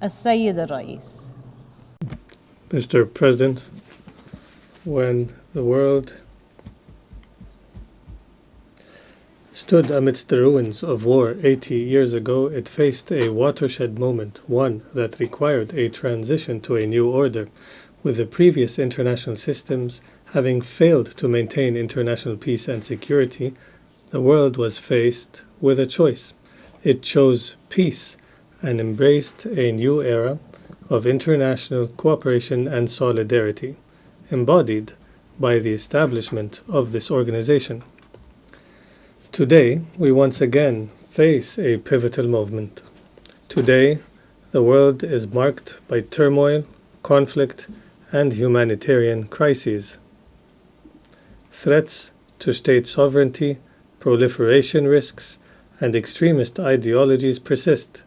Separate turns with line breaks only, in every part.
السيد الرئيس.
Mr. President, when the world stood amidst the ruins of war 80 years ago, it faced a watershed moment, one that required a transition to a new order, with the previous international systems having failed to maintain international peace and security. The world was faced with a choice. It chose peace and embraced a new era of international cooperation and solidarity, embodied by the establishment of this organization. Today, we once again face a pivotal moment. Today, the world is marked by turmoil, conflict, and humanitarian crises. Threats to state sovereignty, proliferation risks, and extremist ideologies persist,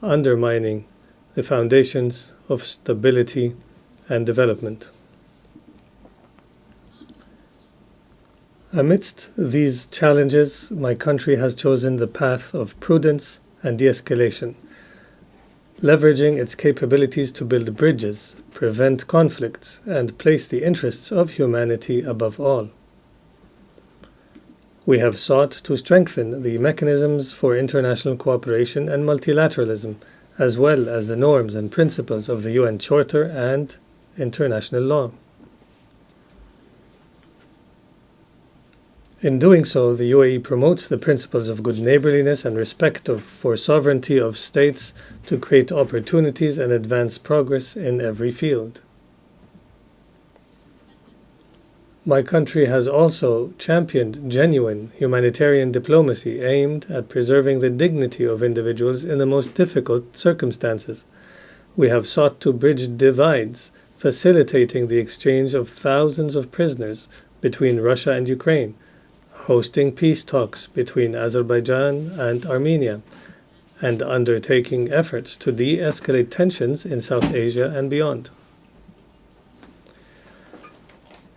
undermining the foundations of stability and development. Amidst these challenges, my country has chosen the path of prudence and de-escalation, leveraging its capabilities to build bridges, prevent conflicts, and place the interests of humanity above all. We have sought to strengthen the mechanisms for international cooperation and multilateralism, as well as the norms and principles of the UN Charter and international law. In doing so, the UAE promotes the principles of good neighborliness and respect for sovereignty of states to create opportunities and advance progress in every field. My country has also championed genuine humanitarian diplomacy aimed at preserving the dignity of individuals in the most difficult circumstances. We have sought to bridge divides, facilitating the exchange of thousands of prisoners between Russia and Ukraine, hosting peace talks between Azerbaijan and Armenia, and undertaking efforts to de-escalate tensions in South Asia and beyond.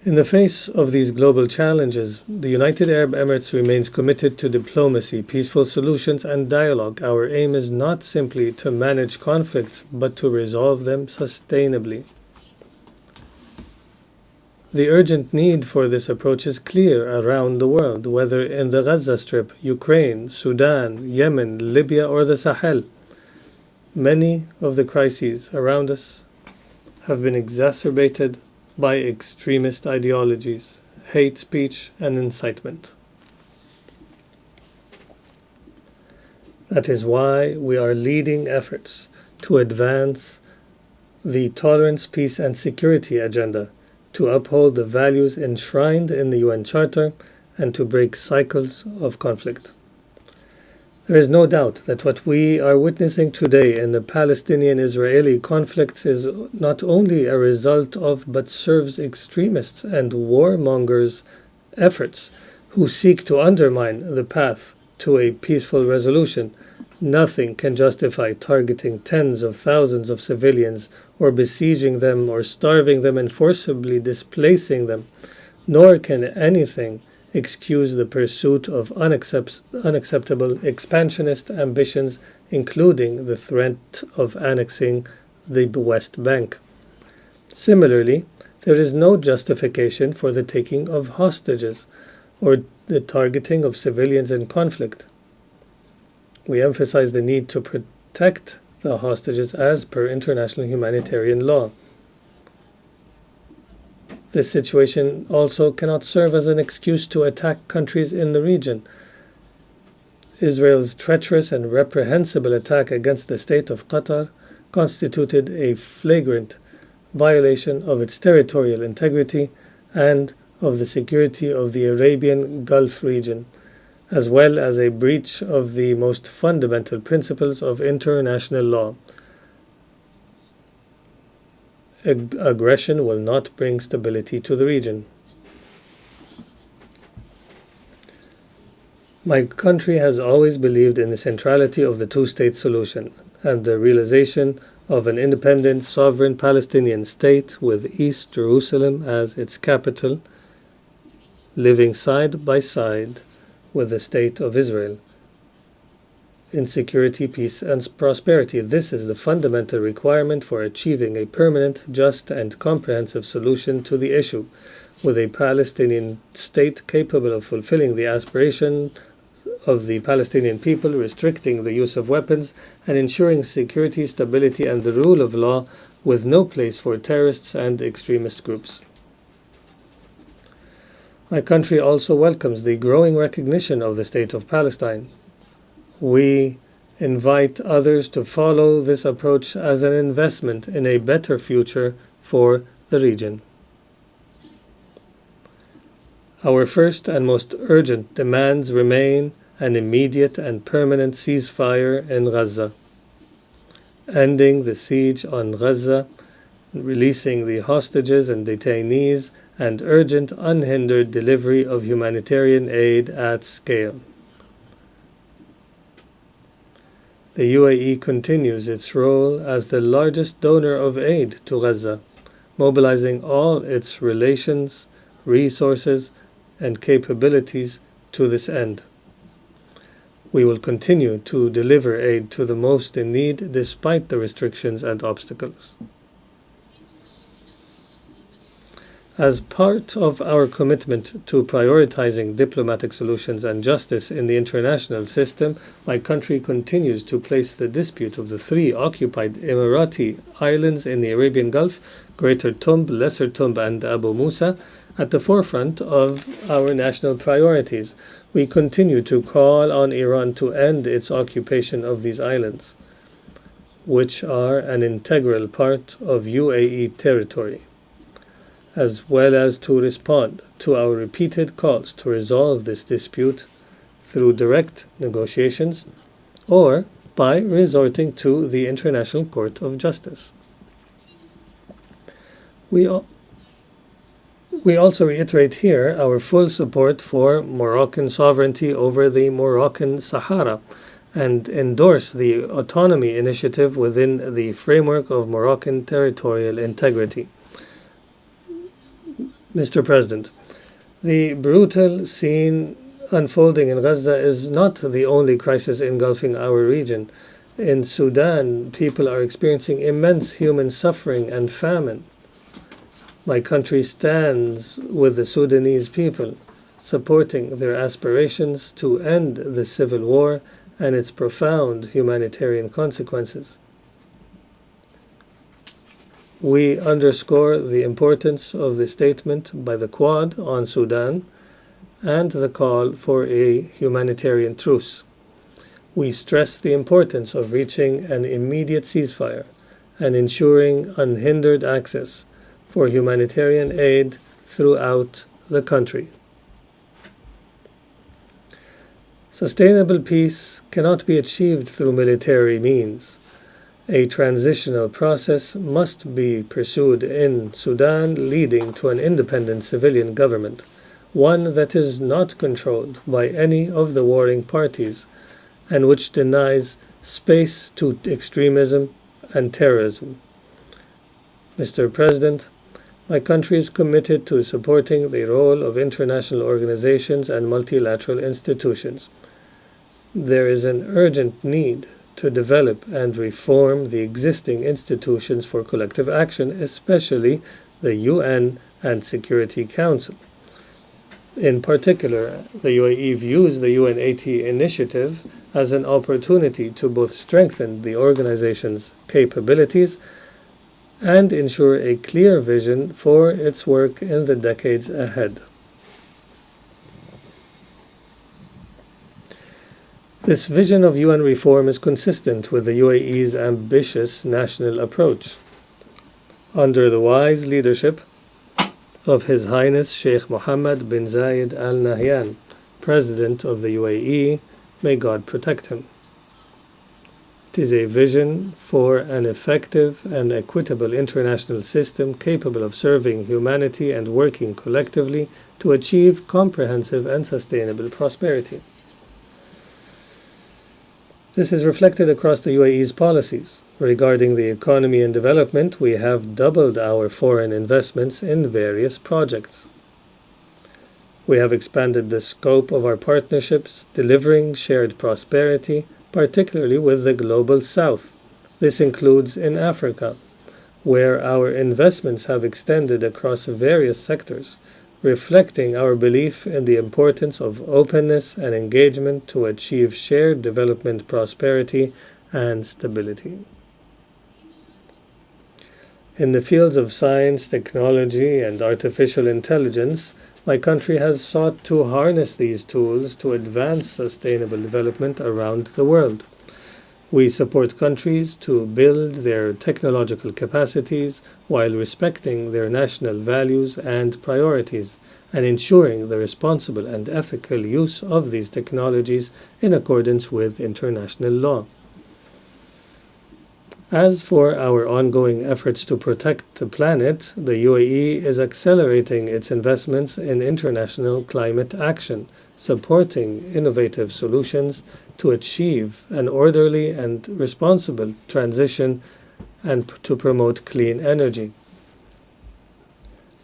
In the face of these global challenges, the United Arab Emirates remains committed to diplomacy, peaceful solutions, and dialogue. Our aim is not simply to manage conflicts, but to resolve them sustainably. The urgent need for this approach is clear around the world, whether in the Gaza Strip, Ukraine, Sudan, Yemen, Libya, or the Sahel. Many of the crises around us have been exacerbated by extremist ideologies, hate speech, and incitement. That is why we are leading efforts to advance the tolerance, peace, and security agenda, to uphold the values enshrined in the UN Charter, and to break cycles of conflict. There is no doubt that what we are witnessing today in the Palestinian-Israeli conflicts is not only a result of, but serves extremists and warmongers' efforts who seek to undermine the path to a peaceful resolution. Nothing can justify targeting tens of thousands of civilians, or besieging them, or starving them and forcibly displacing them, nor can anything excuse the pursuit of unacceptable expansionist ambitions, including the threat of annexing the West Bank. Similarly, there is no justification for the taking of hostages or the targeting of civilians in conflict. We emphasize the need to protect the hostages as per international humanitarian law. This situation also cannot serve as an excuse to attack countries in the region. Israel's treacherous and reprehensible attack against the state of Qatar constituted a flagrant violation of its territorial integrity and of the security of the Arabian Gulf region, as well as a breach of the most fundamental principles of international law. Aggression will not bring stability to the region. My country has always believed in the centrality of the two-state solution and the realization of an independent, sovereign Palestinian state with East Jerusalem as its capital, living side by side with the State of Israel. in security, peace, and prosperity. This is the fundamental requirement for achieving a permanent, just, and comprehensive solution to the issue, with a Palestinian state capable of fulfilling the aspiration of the Palestinian people, restricting the use of weapons, and ensuring security, stability, and the rule of law, with no place for terrorists and extremist groups. My country also welcomes the growing recognition of the State of Palestine. We invite others to follow this approach as an investment in a better future for the region. Our first and most urgent demands remain an immediate and permanent ceasefire in Gaza, ending the siege on Gaza, releasing the hostages and detainees, and urgent, unhindered delivery of humanitarian aid at scale. The UAE continues its role as the largest donor of aid to Gaza, mobilizing all its relations, resources, and capabilities to this end. We will continue to deliver aid to the most in need despite the restrictions and obstacles. As part of our commitment to prioritizing diplomatic solutions and justice in the international system, my country continues to place the dispute of the 3 occupied Emirati islands in the Arabian Gulf, Greater Tumb, Lesser Tumb, and Abu Musa, at the forefront of our national priorities. We continue to call on Iran to end its occupation of these islands, which are an integral part of UAE territory, as well as to respond to our repeated calls to resolve this dispute through direct negotiations or by resorting to the International Court of Justice. We also reiterate here our full support for Moroccan sovereignty over the Moroccan Sahara and endorse the autonomy initiative within the framework of Moroccan territorial integrity. Mr. President, the brutal scene unfolding in Gaza is not the only crisis engulfing our region. In Sudan, people are experiencing immense human suffering and famine. My country stands with the Sudanese people, supporting their aspirations to end the civil war and its profound humanitarian consequences. We underscore the importance of the statement by the Quad on Sudan and the call for a humanitarian truce. We stress the importance of reaching an immediate ceasefire and ensuring unhindered access for humanitarian aid throughout the country. Sustainable peace cannot be achieved through military means. A transitional process must be pursued in Sudan, leading to an independent civilian government, one that is not controlled by any of the warring parties and which denies space to extremism and terrorism. Mr. President, my country is committed to supporting the role of international organizations and multilateral institutions. There is an urgent need to develop and reform the existing institutions for collective action, especially the UN and Security Council. In particular, the UAE views the UN80 initiative as an opportunity to both strengthen the organization's capabilities and ensure a clear vision for its work in the decades ahead. This vision of UN reform is consistent with the UAE's ambitious national approach. Under the wise leadership of His Highness Sheikh Mohammed bin Zayed Al Nahyan, President of the UAE, may God protect him. It is a vision for an effective and equitable international system capable of serving humanity and working collectively to achieve comprehensive and sustainable prosperity. This is reflected across the UAE's policies. Regarding the economy and development, we have doubled our foreign investments in various projects. We have expanded the scope of our partnerships, delivering shared prosperity particularly with the Global South. This includes in Africa, where our investments have extended across various sectors, reflecting our belief in the importance of openness and engagement to achieve shared development, prosperity, and stability. In the fields of science, technology, and artificial intelligence, my country has sought to harness these tools to advance sustainable development around the world. We support countries to build their technological capacities while respecting their national values and priorities, and ensuring the responsible and ethical use of these technologies in accordance with international law. As for our ongoing efforts to protect the planet, the UAE is accelerating its investments in international climate action, supporting innovative solutions to achieve an orderly and responsible transition and to promote clean energy.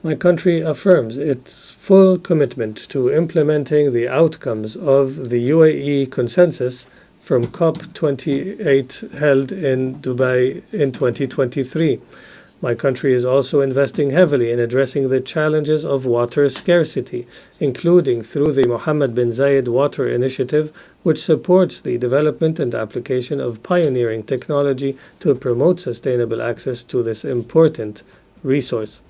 My country affirms its full commitment to implementing the outcomes of the UAE consensus from COP28 held in Dubai in 2023. My country is also investing heavily in addressing the challenges of water scarcity, including through the Mohammed bin Zayed Water Initiative, which supports the development and application of pioneering technology to promote sustainable access to this important resource.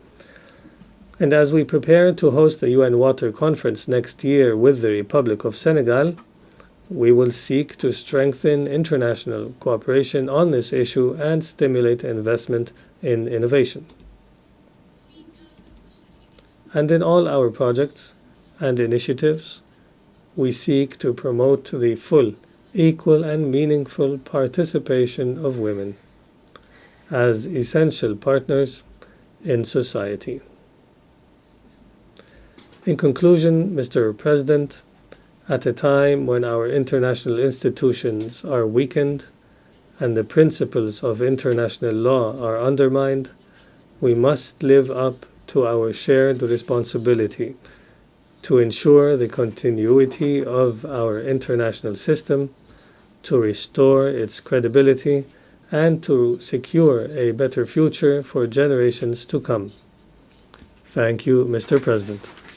And as we prepare to host the UN Water Conference next year with the Republic of Senegal, we will seek to strengthen international cooperation on this issue and stimulate investment in innovation. And in all our projects and initiatives, we seek to promote the full, equal, and meaningful participation of women as essential partners in society. In conclusion, Mr. President, at a time when our international institutions are weakened and the principles of international law are undermined, we must live up to our shared responsibility to ensure the continuity of our international system, to restore its credibility, and to secure a better future for generations to come. Thank you, Mr. President.